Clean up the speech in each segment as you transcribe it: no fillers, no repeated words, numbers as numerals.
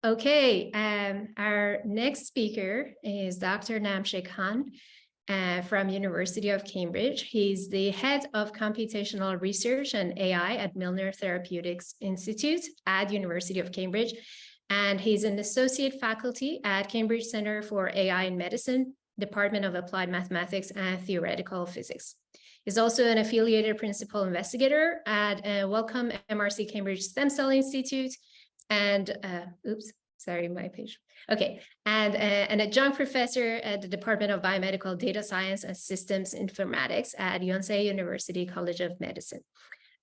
Okay, our next speaker is Dr. Namshik Han from University of Cambridge. He's the head of computational research and AI at Milner Therapeutics Institute at University of Cambridge. And he's an associate faculty at Cambridge Center for AI in Medicine, Department of Applied Mathematics and Theoretical Physics. He's also an affiliated principal investigator at Wellcome MRC Cambridge Stem Cell Institute, and and an adjunct professor at the Department of Biomedical Data Science and Systems Informatics at Yonsei University College of Medicine.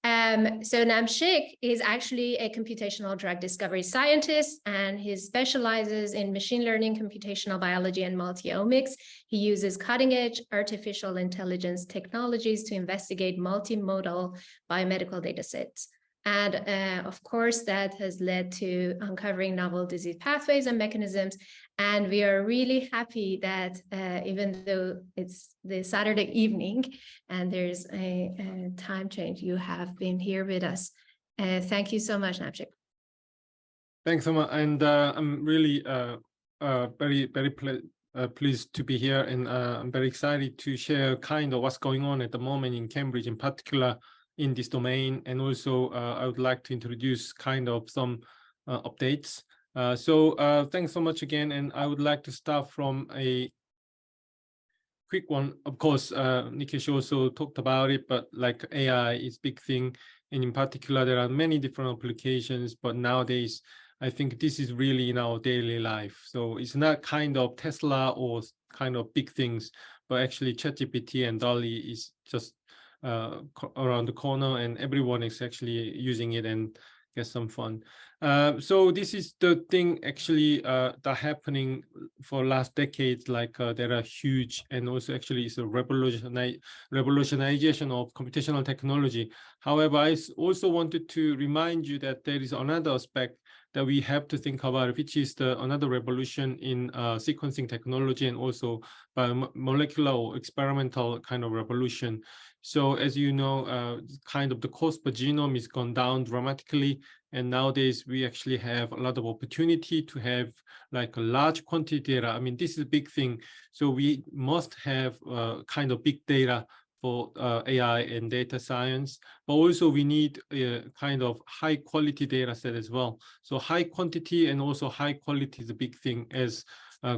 So Namshik is actually a computational drug discovery scientist, and he specializes in machine learning, computational biology, and multi-omics. He uses cutting-edge artificial intelligence technologies to investigate multimodal biomedical data sets. And of course, that has led to uncovering novel disease pathways and mechanisms. And we are really happy that even though it's the Saturday evening and there's a time change, you have been here with us. Thank you so much, Namshik. Thanks so much. And I'm really very pleased to be here. And I'm very excited to share kind of what's going on at the moment in Cambridge in particular, in this domain. And also I would like to introduce kind of some updates. So thanks so much again. And I would like to start from a quick one. Of course, Nikesh also talked about it, but like AI is a big thing. And in particular, there are many different applications, but nowadays, I think this is really in our daily life. So it's not kind of Tesla or kind of big things, but actually ChatGPT and DALL-E is just around the corner, and everyone is actually using it and get some fun. So this is the thing actually that happening for last decades, like there are huge, and also actually it's a revolutionization of computational technology. However, I also wanted to remind you that there is another aspect that we have to think about, which is another revolution in sequencing technology, and also molecular or experimental kind of revolution. So as you know, kind of the cost per genome has gone down dramatically. And nowadays we actually have a lot of opportunity to have like a large quantity data. I mean, this is a big thing. So we must have kind of big data for AI and data science, but also we need a kind of high quality data set as well. So high quantity and also high quality is a big thing, as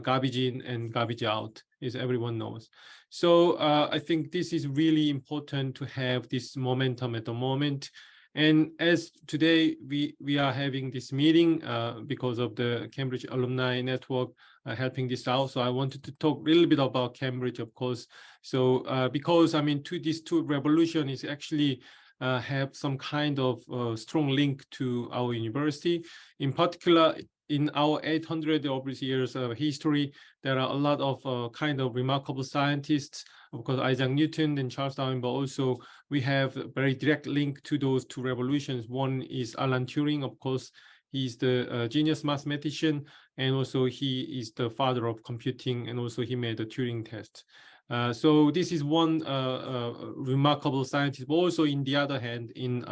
garbage in and garbage out, as everyone knows. So I think this is really important to have this momentum at the moment. And as today we are having this meeting because of the Cambridge Alumni Network helping this out. So I wanted to talk a little bit about Cambridge, of course. So because I mean, these two revolutions is actually have some kind of strong link to our university. In particular, in our 800 years of history, there are a lot of kind of remarkable scientists, of course, Isaac Newton and Charles Darwin, but also we have a very direct link to those two revolutions. One is Alan Turing, of course, he's the genius mathematician, and also he is the father of computing, and also he made the Turing test. So this is one remarkable scientist, but also in the other hand, in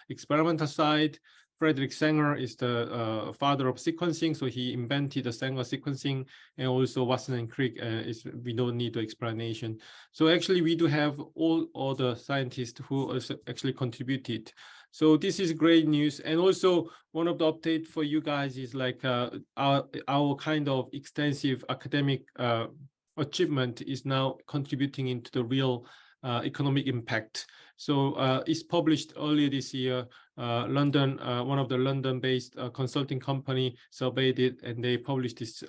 experimental side, Frederick Sanger is the father of sequencing, so he invented the Sanger sequencing, and also Watson and Crick we don't need the explanation. So actually we do have all other scientists who also actually contributed. So this is great news. And also one of the updates for you guys is like our kind of extensive academic achievement is now contributing into the real economic impact. So it's published earlier this year. London, one of the London-based consulting company surveyed it, and they published this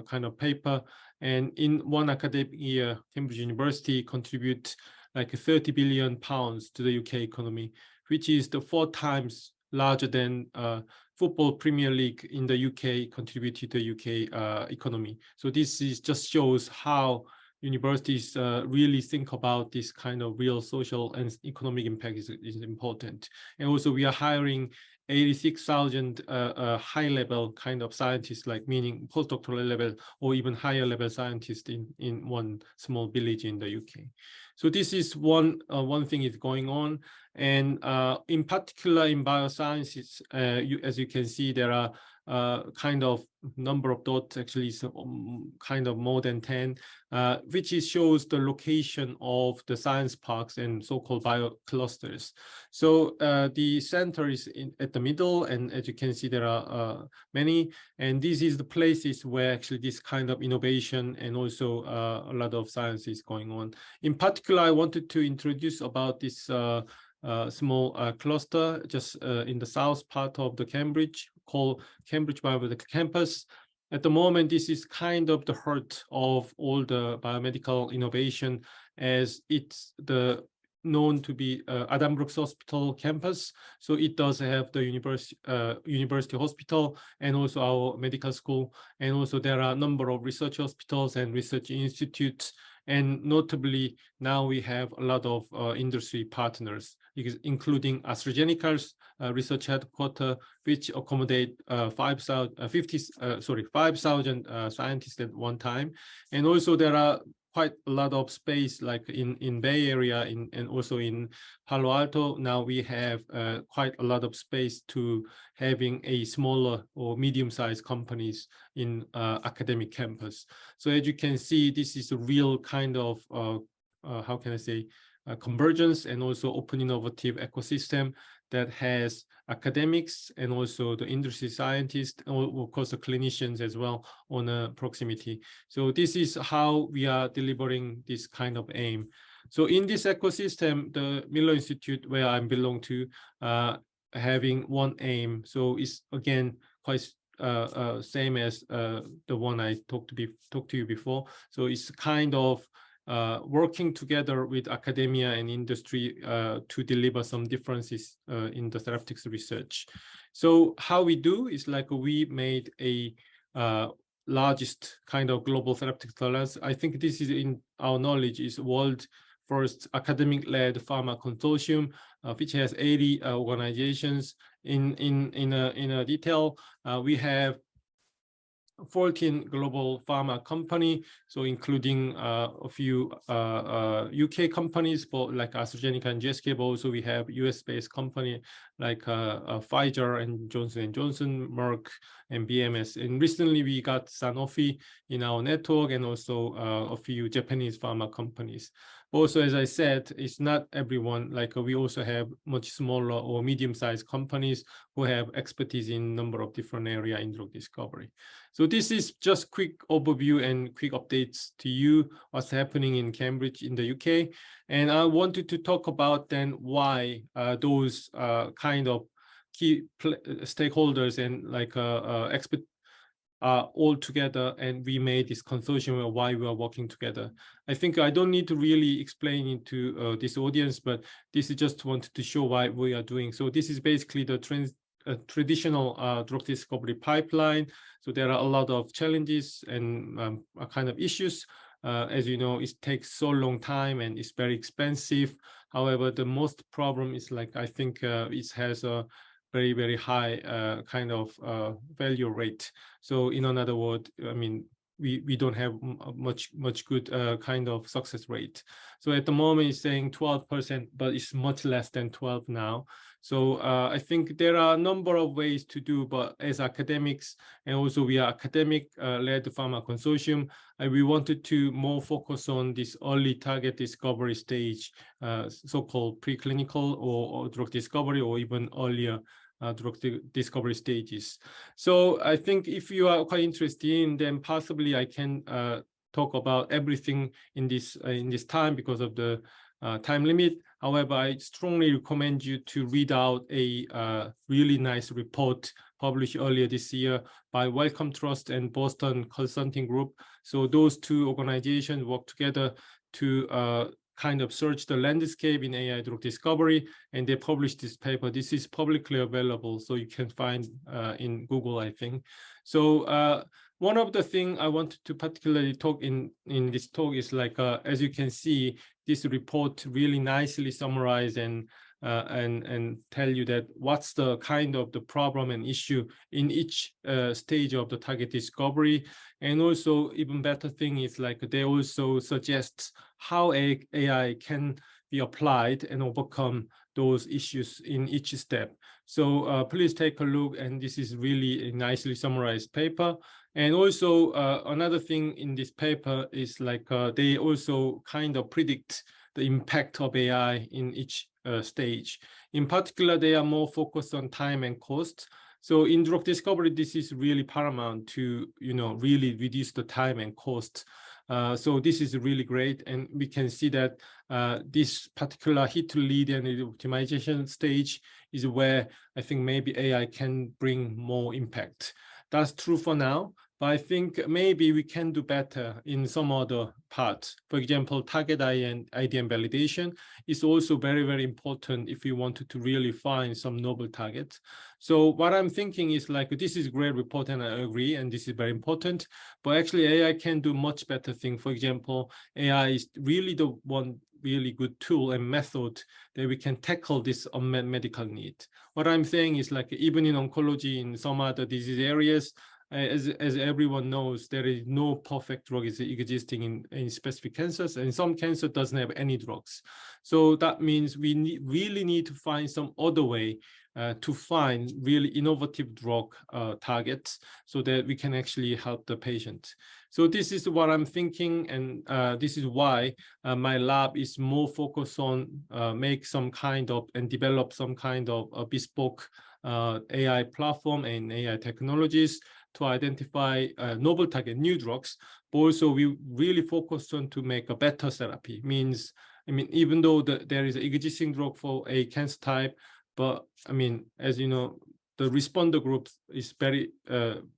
kind of paper. And in one academic year, Cambridge University contribute like 30 billion pounds to the UK economy, which is the 4 times larger than football Premier League in the UK contributed to the UK economy. So this just shows how universities really think about this kind of real social and economic impact is important. And also we are hiring 86,000 high-level kind of scientists, like meaning postdoctoral level or even higher level scientists in one small village in the UK. So this is one thing is going on. And in particular in biosciences, as you can see, there are kind of number of dots actually is kind of more than 10, which shows the location of the science parks and so-called bio clusters. So the center is at the middle, and as you can see, there are many, and this is the places where actually this kind of innovation and also a lot of science is going on. In particular, I wanted to introduce about this small cluster just in the south part of the Cambridge, called Cambridge Biomedical Campus. At the moment, this is kind of the heart of all the biomedical innovation, as it's the known to be Adam Brooks Hospital campus. So it does have the university hospital and also our medical school. And also there are a number of research hospitals and research institutes. And notably, now we have a lot of industry partners, including AstraZeneca's research headquarters, which accommodate 5,000 scientists at one time. And also there are quite a lot of space, like in Bay Area and also in Palo Alto. Now we have quite a lot of space to having a smaller or medium-sized companies in academic campus. So as you can see, this is a real kind of, how can I say, convergence and also open innovative ecosystem that has academics and also the industry scientists, and of course the clinicians as well on a proximity. So this is how we are delivering this kind of aim. So in this ecosystem, the Miller Institute, where I belong to, having one aim. So it's again quite same as the one I talked to you before. So it's kind of working together with academia and industry to deliver some differences in the therapeutics research. So how we do is like we made a largest kind of global therapeutic alliance. I think this is, in our knowledge, is world first academic-led pharma consortium, which has 80 organizations. In a detail, we have 14 global pharma company, so including a few UK companies, for like AstraZeneca and GSK, but also we have US-based company like Pfizer and Johnson & Johnson, Merck, and BMS. And recently we got Sanofi in our network, and also a few Japanese pharma companies. Also, as I said, it's not everyone, like we also have much smaller or medium-sized companies who have expertise in a number of different areas in drug discovery. So this is just quick overview and quick updates to you, what's happening in Cambridge in the UK. And I wanted to talk about then why those kind of key stakeholders and like expert are all together, and we made this consortium of why we are working together. I think I don't need to really explain it to this audience, but this is just wanted to show why we are doing. So this is basically the traditional drug discovery pipeline. So there are a lot of challenges and kind of issues. As you know, it takes so long time and it's very expensive. However, the most problem is like, I think it has a very, very high kind of value rate. So in another word, I mean, we don't have much good kind of success rate. So at the moment it's saying 12%, but it's much less than 12 now. So I think there are a number of ways to do, but as academics, and also we are academic-led pharma consortium, and we wanted to more focus on this early target discovery stage, so-called preclinical or drug discovery, or even earlier drug discovery stages. So I think if you are quite interested in, then possibly I can talk about everything in this time because of the time limit. However, I strongly recommend you to read out a really nice report published earlier this year by Wellcome Trust and Boston Consulting Group. So those two organizations work together to kind of search the landscape in AI drug discovery, and they published this paper. This is publicly available, so you can find in Google, I think. So one of the things I wanted to particularly talk in this talk is like, as you can see, this report really nicely summarize and tell you that what's the kind of the problem and issue in each stage of the target discovery. And also even better thing is like they also suggest how AI can be applied and overcome those issues in each step. So please take a look, and this is really a nicely summarized paper. And also another thing in this paper is like they also kind of predict the impact of AI in each stage. In particular, they are more focused on time and cost. So in drug discovery, this is really paramount to, really reduce the time and cost. So this is really great, and we can see that this particular hit to lead and optimization stage is where I think maybe AI can bring more impact. That's true for now, but I think maybe we can do better in some other parts. For example, target IDM validation is also very, very important if we wanted to really find some novel targets. So what I'm thinking is like, this is a great report and I agree, and this is very important, but actually AI can do much better thing. For example, AI is really the one really good tool and method that we can tackle this unmet medical need. What I'm saying is like, even in oncology, in some other disease areas, as everyone knows, there is no perfect drug existing in specific cancers, and some cancer doesn't have any drugs. So that means we really need to find some other way to find really innovative drug targets so that we can actually help the patient. So this is what I'm thinking, and this is why my lab is more focused on make some kind of and develop some kind of a bespoke AI platform and AI technologies to identify novel target, new drugs, but also we really focus on to make a better therapy. Means, I mean, even though there is an existing drug for a cancer type, but I mean, as you know, the responder group is very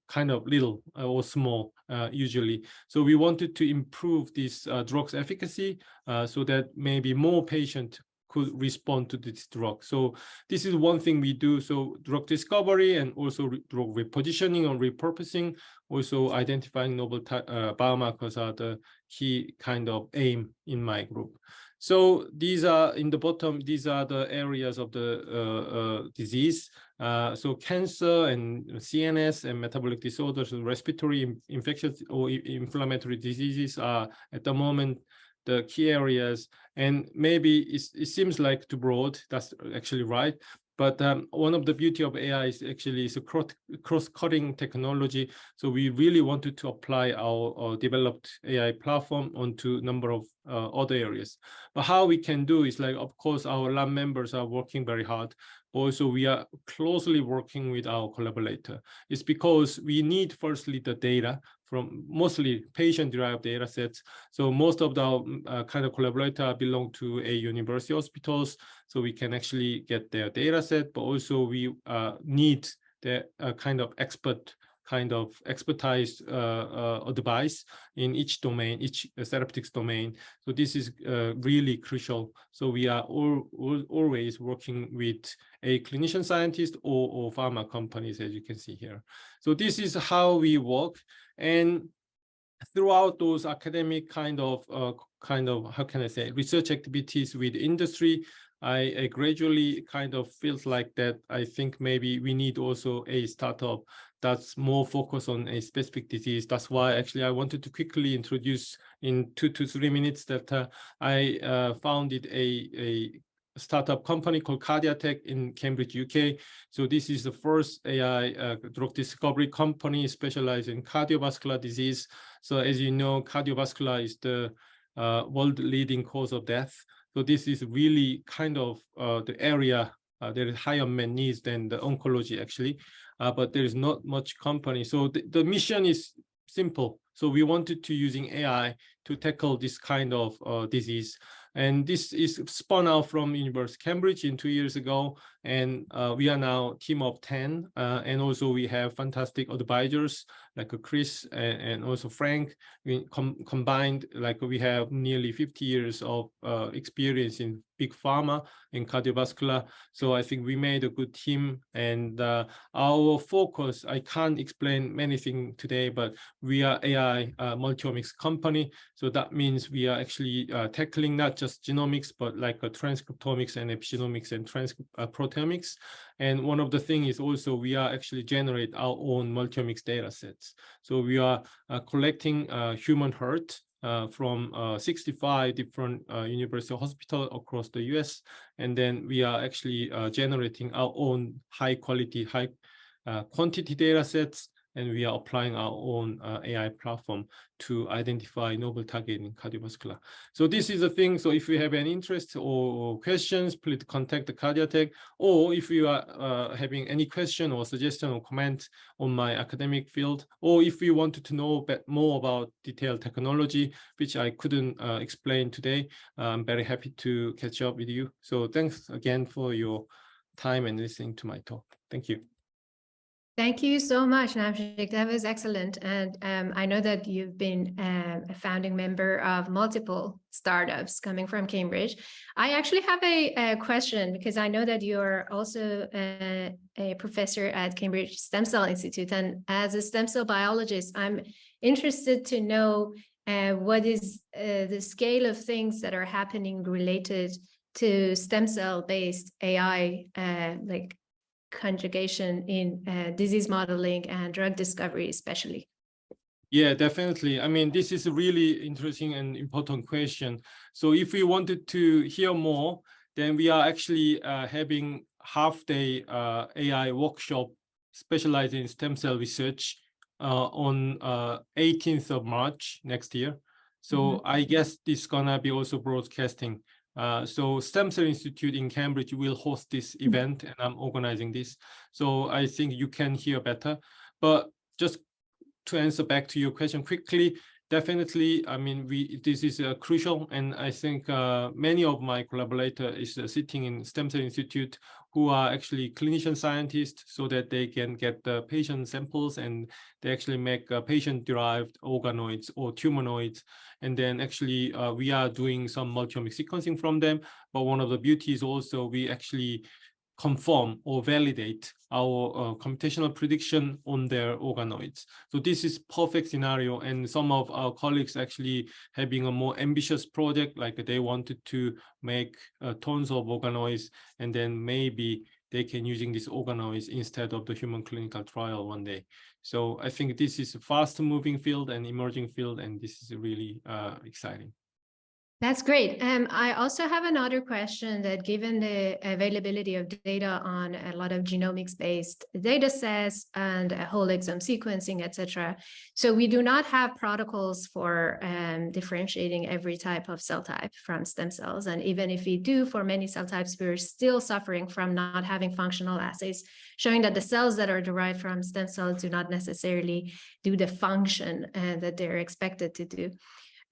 kind of little or small usually. So we wanted to improve this drug's efficacy so that maybe more patients could respond to this drug. So this is one thing we do. So drug discovery and also drug repositioning or repurposing, also identifying novel biomarkers are the key kind of aim in my group. So these are in the bottom, these are the areas of the disease. So cancer and CNS and metabolic disorders, respiratory infectious or inflammatory diseases are at the moment the key areas, and maybe it seems like too broad. That's actually right. But one of the beauty of AI is actually it's a cross-cutting technology. So we really wanted to apply our developed AI platform onto a number of other areas. But how we can do is like, of course, our lab members are working very hard. Also, we are closely working with our collaborator. It's because we need firstly the data from mostly patient-derived data sets. So most of the kind of collaborator belong to a university hospitals, so we can actually get their data set, but also we need the kind of expertise advice in each domain, each therapeutics domain. So this is really crucial. So we are always working with a clinician scientist or pharma companies, as you can see here. So this is how we work. And throughout those academic kind of how can I say, research activities with industry, I gradually kind of feels like that I think maybe we need also a startup that's more focused on a specific disease. That's why actually I wanted to quickly introduce in 2 to 3 minutes that I founded a startup company called Cardiatech in Cambridge, UK. So this is the first AI drug discovery company specialized in cardiovascular disease. So as you know, cardiovascular is the world leading cause of death. So this is really kind of the area there is higher unmet needs than the oncology actually, but there is not much company. So the mission is simple. So we wanted to using AI to tackle this kind of disease. And this is spun out from University of Cambridge in 2 years ago. And we are now a team of 10. And also we have fantastic advisors like Chris and also Frank. We combined, like we have nearly 50 years of experience in big pharma and cardiovascular. So I think we made a good team. And our focus, I can't explain many things today, but we are AI multiomics company. So that means we are actually tackling not just genomics, but like transcriptomics and epigenomics and proteomics. And one of the things is also we are actually generate our own multiomics data sets. So we are collecting human heart from 65 different university hospitals across the US. And then we are actually generating our own high quality, high quantity data sets, and we are applying our own AI platform to identify novel target in cardiovascular. So this is the thing. So if you have any interest or questions, please contact the Cardiotech. Or if you are having any question or suggestion or comment on my academic field, or if you wanted to know more about detailed technology, which I couldn't explain today, I'm very happy to catch up with you. So thanks again for your time and listening to my talk. Thank you. Thank you so much, Namshik. That was excellent. And I know that you've been a founding member of multiple startups coming from Cambridge. I actually have a question, because I know that you're also a professor at Cambridge Stem Cell Institute. And as a stem cell biologist, I'm interested to know what is the scale of things that are happening related to stem cell based AI, like conjugation in disease modeling and drug discovery, especially. Yeah, definitely. I mean, this is a really interesting and important question. So if we wanted to hear more, then we are actually having half-day AI workshop specialized in stem cell research on 18th of March next year. So I guess this is gonna be also broadcasting. So Stem Cell Institute in Cambridge will host this event, and I'm organizing this. So I think you can hear better. But just to answer back to your question quickly, definitely, I mean, this is crucial, and I think many of my collaborators is sitting in Stem Cell Institute who are actually clinician scientists, so that they can get the patient samples and they actually make patient-derived organoids or tumoroids. And then actually we are doing some multi-omic sequencing from them. But one of the beauties also, we actually confirm or validate our computational prediction on their organoids. So this is perfect scenario, and some of our colleagues actually having a more ambitious project, like they wanted to make tons of organoids, and then maybe they can using these organoids instead of the human clinical trial one day. So I think this is a fast moving field and emerging field, and this is really exciting. That's great. I also have another question, that given the availability of data on a lot of genomics-based data sets and whole exome sequencing, etc., so we do not have protocols for differentiating every type of cell type from stem cells. And even if we do for many cell types, we're still suffering from not having functional assays showing that the cells that are derived from stem cells do not necessarily do the function that they're expected to do.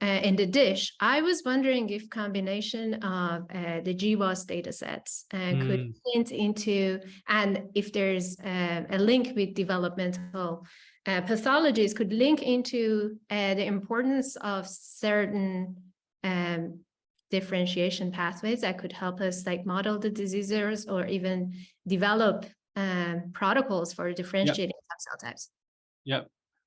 In the dish, I was wondering if combination of the GWAS data sets could hint into, and if there's a link with developmental pathologies, could link into the importance of certain differentiation pathways that could help us like model the diseases, or even develop protocols for differentiating cell types. Yeah.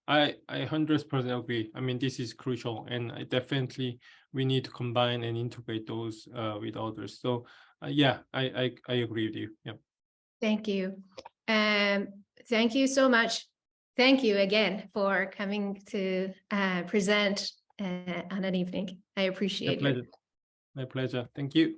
I 100% agree. I mean, this is crucial, and definitely we need to combine and integrate those with others. So yeah, I agree with you. Yeah. Thank you. Thank you so much. Thank you again for coming to present on an evening. I appreciate it. My pleasure. Thank you.